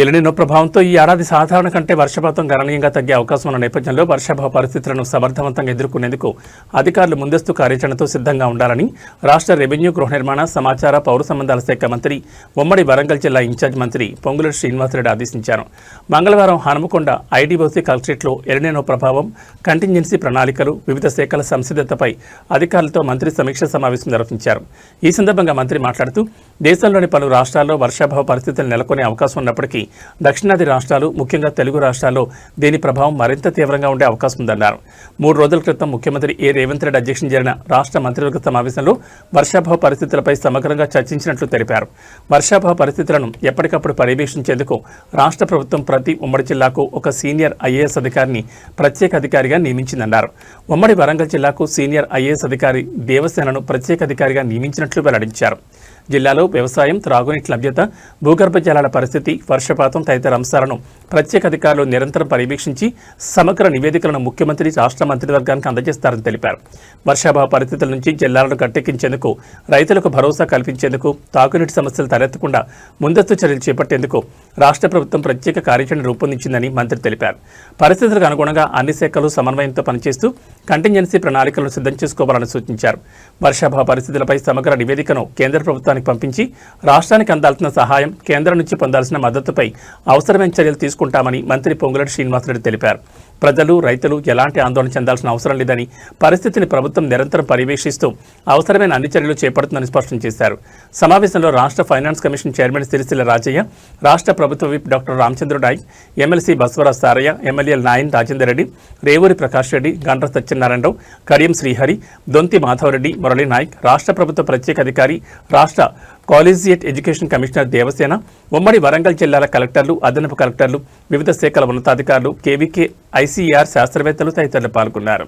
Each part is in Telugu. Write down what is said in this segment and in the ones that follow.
ఎల్నినో ప్రభావంతో ఈ ఏడాది సాధారణ కంటే వర్షపాతం గణనీయంగా తగ్గే అవకాశం ఉన్న నేపథ్యంలో వర్షాభావ పరిస్థితులను సమర్థవంతంగా ఎదుర్కొనేందుకు అధికారులు ముందస్తు కార్యాచరణతో సిద్ధంగా ఉండాలని రాష్ట్ర రెవెన్యూ, గృహ నిర్మాణ, సమాచార, పౌర సంబంధాల శాఖ మంత్రి, ఉమ్మడి వరంగల్ జిల్లా ఇన్ఛార్జ్ మంత్రి పొంగులేటి శ్రీనివాసరెడ్డి ఆదేశించారు. మంగళవారం హనుమకొండ ఐడీఓసీ కలెక్టరేట్లో ఎల్నినో ప్రభావం, కంటింజెన్సీ ప్రణాళికలు, వివిధ శాఖల సంసిద్ధతపై అధికారులతో మంత్రి సమీక్ష సమావేశం నిర్వహించారు. ఈ సందర్భంగా మంత్రి మాట్లాడుతూ దేశంలోని పలు రాష్ట్రాల్లో వర్షాభావ పరిస్థితులు నెలకొనే అవకాశం ఉన్నప్పటికీ దక్షిణాది రాష్ట్రాలు, ముఖ్యంగా తెలుగు రాష్ట్రాల్లో దీని ప్రభావం మరింత తీవ్రంగా ఉండే అవకాశం ఉందన్నారు. 3 రోజుల క్రితం ముఖ్యమంత్రి రేవంత్ రెడ్డి అధ్యక్షతన జరిగిన రాష్ట్ర మంత్రివర్గ సమావేశంలో వర్షాభావ పరిస్థితులపై సమగ్రంగా చర్చించినట్లు తెలిపారు. వర్షాభావ పరిస్థితులను ఎప్పటికప్పుడు పర్యవేక్షించేందుకు రాష్ట్ర ప్రభుత్వం ప్రతి ఉమ్మడి జిల్లాకు ఒక సీనియర్ ఐఏఎస్ అధికారిని ప్రత్యేక అధికారిగా నియమించిందన్నారు. ఉమ్మడి వరంగల్ జిల్లాకు సీనియర్ ఐఏఎస్ అధికారి దేవసేనను ప్రత్యేక అధికారిగా నియమించినట్లు వెల్లడించారు. జిల్లాలో వ్యవసాయం, త్రాగునీటి లభ్యత, భూగర్భ జలాల పరిస్థితి, వర్షపాతం తదితర అంశాలను ప్రత్యేక అధికారులు నిరంతరం పర్యవేక్షించి సమగ్ర నివేదికలను ముఖ్యమంత్రి, రాష్ట్ర మంత్రివర్గానికి అందజేస్తారని తెలిపారు. వర్షాభావ పరిస్థితుల నుంచి జిల్లాలను గట్టెక్కించేందుకు, రైతులకు భరోసా కల్పించేందుకు, తాగునీటి సమస్యలు తలెత్తకుండా ముందస్తు చర్యలు చేపట్టేందుకు రాష్ట్ర ప్రభుత్వం ప్రత్యేక కార్యాచరణ రూపొందించిందని మంత్రి తెలిపారు. పరిస్థితులకు అనుగుణంగా అన్ని శాఖలు సమన్వయంతో పనిచేస్తూ కంటింజెన్సీ ప్రణాళికలను సిద్ధం చేసుకోవాలని సూచించారు. వర్షాభావ పరిస్థితులపై సమగ్ర నివేదికను కేంద్ర ప్రభుత్వానికి పంపించి రాష్ట్రానికి అందాల్సిన సహాయం, కేంద్రం నుంచి పొందాల్సిన మద్దతుపై అవసరమైన చర్యలు తీసుకుంటామని మంత్రి పొంగులేటి శ్రీనివాసరెడ్డి తెలిపారు. ప్రజలు, రైతులు ఎలాంటి ఆందోళన చెందాల్సిన అవసరం లేదని, పరిస్థితిని ప్రభుత్వం నిరంతరం పర్యవేక్షిస్తూ అవసరమైన అన్ని చర్యలు చేపడుతుందని స్పష్టం చేశారు. సమావేశంలో రాష్ట్ర finance commission chairman Sirisilla Rajaiah, రాష్ట్ర ప్రభుత్వ whip doctor Ramachandra Nayak, MLC Baswaraj Saraiah, ఎమ్మెల్యేలు నాయన్ రాజేందర్ రెడ్డి, రేవూరి ప్రకాష్ రెడ్డి, గండ్ర సత్యనారాయణరావు, కడియం శ్రీహరి, దొంతి మాధవరెడ్డి, మురళీ నాయక్, రాష్ట్ర ప్రభుత్వ ప్రత్యేక అధికారి, రాష్ట్ర కాలేజియేట్ ఎడ్యుకేషన్ కమిషనర్ దేవసేన, ఉమ్మడి వరంగల్ జిల్లాల కలెక్టర్లు, అదనపు కలెక్టర్లు, వివిధ శాఖల ఉన్నతాధికారులు, కేవీకే, ఐసీఆర్ శాస్త్రవేత్తలు తదితరులు పాల్గొన్నారు.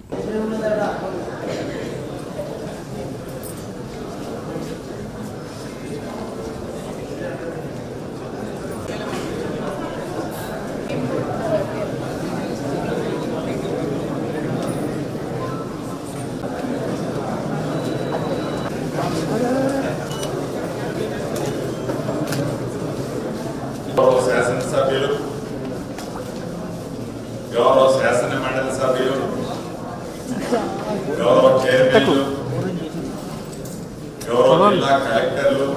శాసనసభ్యులు, గౌరవ శాసన మండలి సభ్యులు, గౌరవ చైర్మన్లు, గౌరవ జిల్లా కలెక్టర్లు,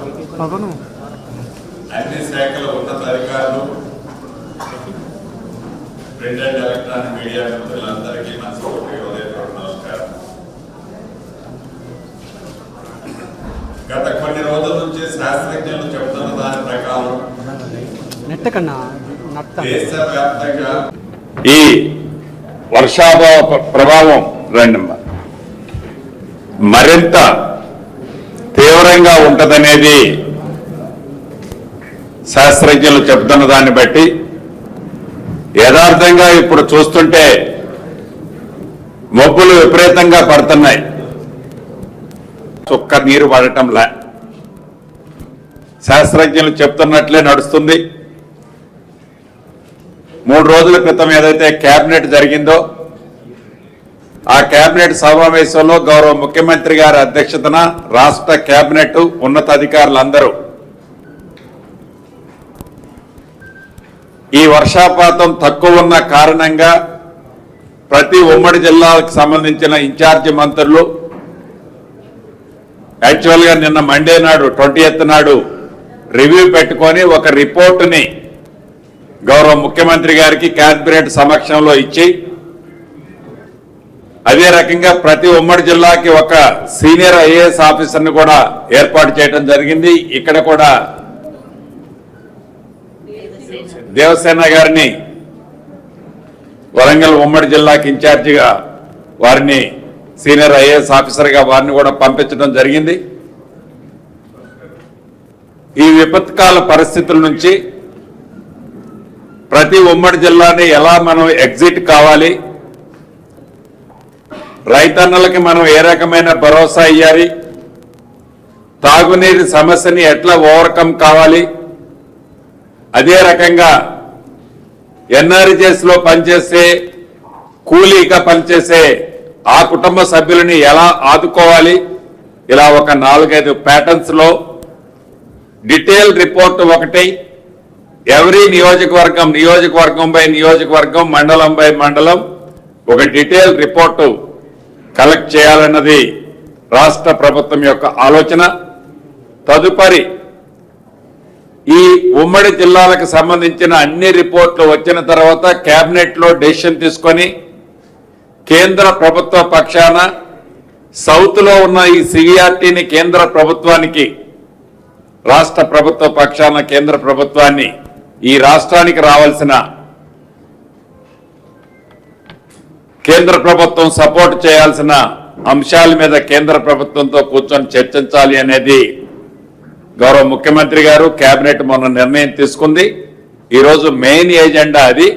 అన్ని శాఖల ఉన్నతాధికారులు, ప్రింట్ అండ్ ఎలక్ట్రానిక్ మీడియా మిత్రులందరికీ మనస్ఫూర్తిగా హృదయపూర్వక నమస్కారం. గత కొన్ని రోజుల నుంచి శాస్త్రజ్ఞులు చెబుతున్న దాని ప్రకారం దేశవ్యాప్తంగా ఈ వర్షాభావ ప్రభావం మరింత తీవ్రంగా ఉంటదనేది శాస్త్రజ్ఞులు చెబుతున్న దాన్ని బట్టి యథార్థంగా ఇప్పుడు చూస్తుంటే మబ్బులు విపరీతంగా పడుతున్నాయి. చుక్క నీరు పడటంలా శాస్త్రజ్ఞులు చెప్తున్నట్లే నడుస్తుంది. 3 రోజుల క్రితం ఏదైతే కేబినెట్ జరిగిందో ఆ కేబినెట్ సమావేశంలో గౌరవ ముఖ్యమంత్రి గారి అధ్యక్షతన రాష్ట్ర కేబినెట్ ఉన్నతాధికారులందరూ ఈ వర్షపాతం తక్కువ ఉన్న కారణంగా ప్రతి ఉమ్మడి జిల్లాలకు సంబంధించిన ఇన్ఛార్జి మంత్రులు యాక్చువల్గా నిన్న మండే నాడు 20th నాడు రివ్యూ పెట్టుకొని ఒక రిపోర్టుని గౌరవ ముఖ్యమంత్రి గారికి కేబినెట్ సమక్షంలో ఇచ్చి అదే రకంగా ప్రతి ఉమ్మడి జిల్లాకి ఒక సీనియర్ ఐఏఎస్ ఆఫీసర్ని కూడా ఏర్పాటు చేయడం జరిగింది. ఇక్కడ కూడా దేవసేన గారిని వరంగల్ ఉమ్మడి జిల్లాకి ఇన్ఛార్జిగా వారిని సీనియర్ ఐఏఎస్ ఆఫీసర్గా వారిని కూడా పంపించడం జరిగింది. ఈ విపత్కాల పరిస్థితుల నుంచి ప్రతి ఉమ్మడి జిల్లాని ఎలా మనం ఎగ్జిట్ కావాలి, రైతన్నలకి మనం ఏ రకమైన భరోసా ఇవ్వాలి, తాగునీటి సమస్యని ఎట్లా ఓవర్కమ్ కావాలి, అదే రకంగా ఎన్ఆర్జీఎస్ లో పనిచేసే కూలీగా పనిచేసే ఆ కుటుంబ సభ్యులని ఎలా ఆదుకోవాలి, ఇలా ఒక 4-5 ప్యాటర్న్స్ లో డీటెయిల్ రిపోర్ట్ ఒకటి ఎవరీ నియోజకవర్గం బై నియోజకవర్గం, మండలం బై మండలం ఒక డీటెయిల్ రిపోర్టు కలెక్ట్ చేయాలన్నది రాష్ట్ర ప్రభుత్వం యొక్క ఆలోచన. తదుపరి ఈ ఉమ్మడి జిల్లాలకు సంబంధించిన అన్ని రిపోర్ట్లు వచ్చిన తర్వాత కేబినెట్ లో డెసిషన్ తీసుకొని కేంద్ర ప్రభుత్వ పక్షాన సౌత్ లో ఉన్న ఈ సివిఆర్టీని కేంద్ర ప్రభుత్వానికి, రాష్ట్ర ప్రభుత్వ పక్షాన కేంద్ర ప్రభుత్వాన్ని ఈ రాష్ట్రానికి రావాల్సిన కేంద్ర ప్రభుత్వం సపోర్ట్ చేయాల్సిన అంశాల మీద కేంద్ర ప్రభుత్వంతో కూర్చొని చర్చించాలి అనేది గౌరవ ముఖ్యమంత్రి గారు కేబినెట్ మొన్న నిర్ణయం తీసుకుంది. ఈరోజు మెయిన్ ఎజెండా అది.